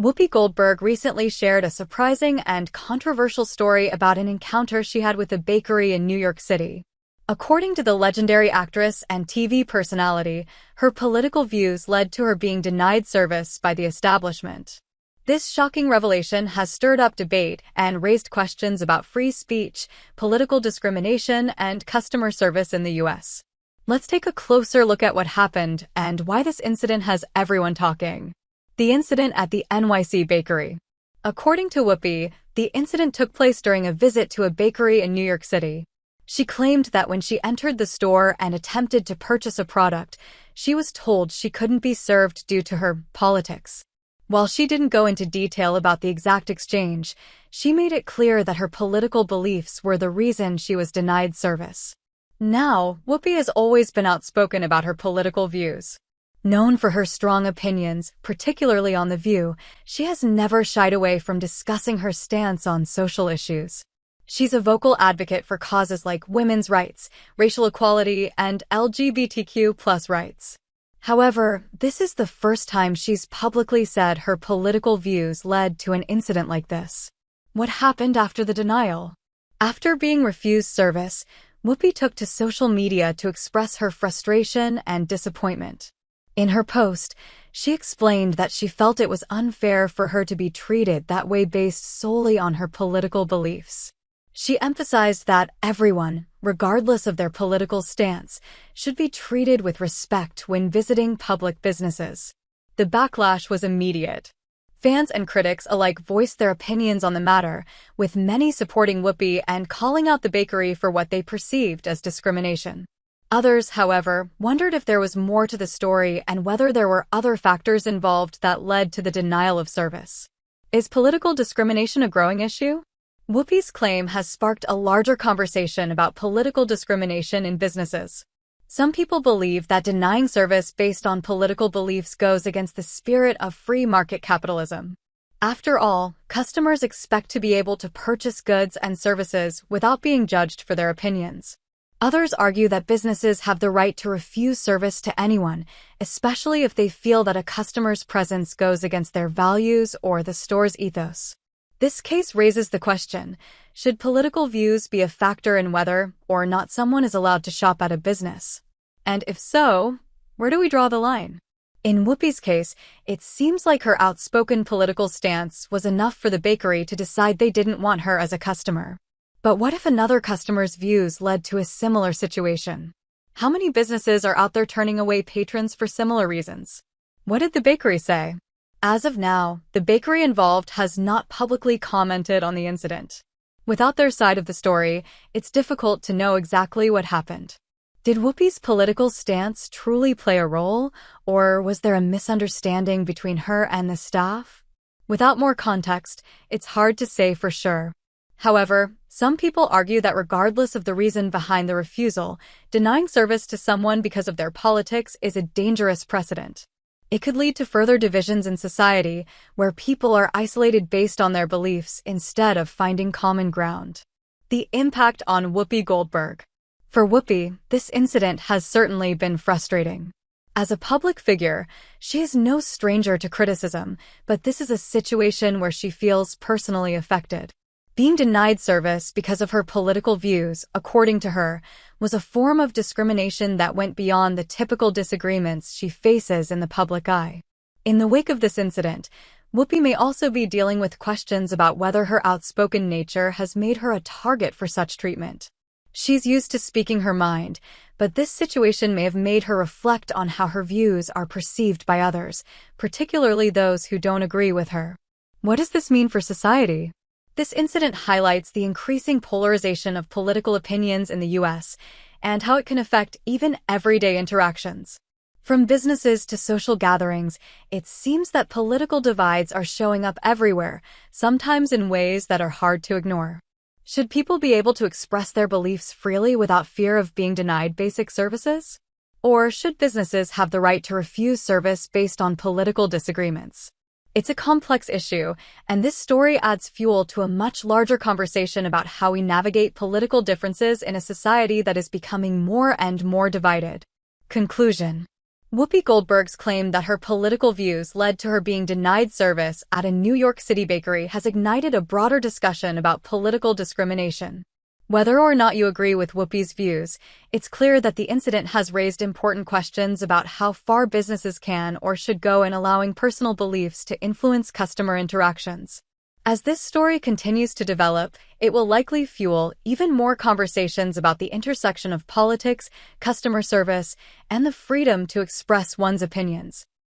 Whoopi Goldberg recently shared a surprising and controversial story about an encounter she had with a bakery in New York City. According to the legendary actress and TV personality, her political views led to her being denied service by the establishment. This shocking revelation has stirred up debate and raised questions about free speech, political discrimination, and customer service in the U.S. Let's take a closer look at what happened and why this incident has everyone talking. The incident at the NYC bakery. According to Whoopi, the incident took place during a visit to a bakery in New York City. She claimed that when she entered the store and attempted to purchase a product, she was told she couldn't be served due to her politics. While she didn't go into detail about the exact exchange, she made it clear that her political beliefs were the reason she was denied service. Now, Whoopi has always been outspoken about her political views. Known for her strong opinions, particularly on The View, she has never shied away from discussing her stance on social issues. She's a vocal advocate for causes like women's rights, racial equality, and LGBTQ+ rights. However, this is the first time she's publicly said her political views led to an incident like this. What happened after the denial? After being refused service, Whoopi took to social media to express her frustration and disappointment. In her post, she explained that she felt it was unfair for her to be treated that way based solely on her political beliefs. She emphasized that everyone, regardless of their political stance, should be treated with respect when visiting public businesses. The backlash was immediate. Fans and critics alike voiced their opinions on the matter, with many supporting Whoopi and calling out the bakery for what they perceived as discrimination. Others, however, wondered if there was more to the story and whether there were other factors involved that led to the denial of service. Is political discrimination a growing issue? Whoopi's claim has sparked a larger conversation about political discrimination in businesses. Some people believe that denying service based on political beliefs goes against the spirit of free market capitalism. After all, customers expect to be able to purchase goods and services without being judged for their opinions. Others argue that businesses have the right to refuse service to anyone, especially if they feel that a customer's presence goes against their values or the store's ethos. This case raises the question, should political views be a factor in whether or not someone is allowed to shop at a business? And if so, where do we draw the line? In Whoopi's case, it seems like her outspoken political stance was enough for the bakery to decide they didn't want her as a customer. But what if another customer's views led to a similar situation? How many businesses are out there turning away patrons for similar reasons? What did the bakery say? As of now, the bakery involved has not publicly commented on the incident. Without their side of the story, it's difficult to know exactly what happened. Did Whoopi's political stance truly play a role, or was there a misunderstanding between her and the staff? Without more context, it's hard to say for sure. However, some people argue that regardless of the reason behind the refusal, denying service to someone because of their politics is a dangerous precedent. It could lead to further divisions in society, where people are isolated based on their beliefs instead of finding common ground. The impact on Whoopi Goldberg. For Whoopi, this incident has certainly been frustrating. As a public figure, she is no stranger to criticism, but this is a situation where she feels personally affected. Being denied service because of her political views, according to her, was a form of discrimination that went beyond the typical disagreements she faces in the public eye. In the wake of this incident, Whoopi may also be dealing with questions about whether her outspoken nature has made her a target for such treatment. She's used to speaking her mind, but this situation may have made her reflect on how her views are perceived by others, particularly those who don't agree with her. What does this mean for society? This incident highlights the increasing polarization of political opinions in the U.S. and how it can affect even everyday interactions. From businesses to social gatherings, it seems that political divides are showing up everywhere, sometimes in ways that are hard to ignore. Should people be able to express their beliefs freely without fear of being denied basic services? Or should businesses have the right to refuse service based on political disagreements? It's a complex issue, and this story adds fuel to a much larger conversation about how we navigate political differences in a society that is becoming more and more divided. Conclusion. Whoopi Goldberg's claim that her political views led to her being denied service at a New York City bakery has ignited a broader discussion about political discrimination. Whether or not you agree with Whoopi's views, it's clear that the incident has raised important questions about how far businesses can or should go in allowing personal beliefs to influence customer interactions. As this story continues to develop, it will likely fuel even more conversations about the intersection of politics, customer service, and the freedom to express one's opinions.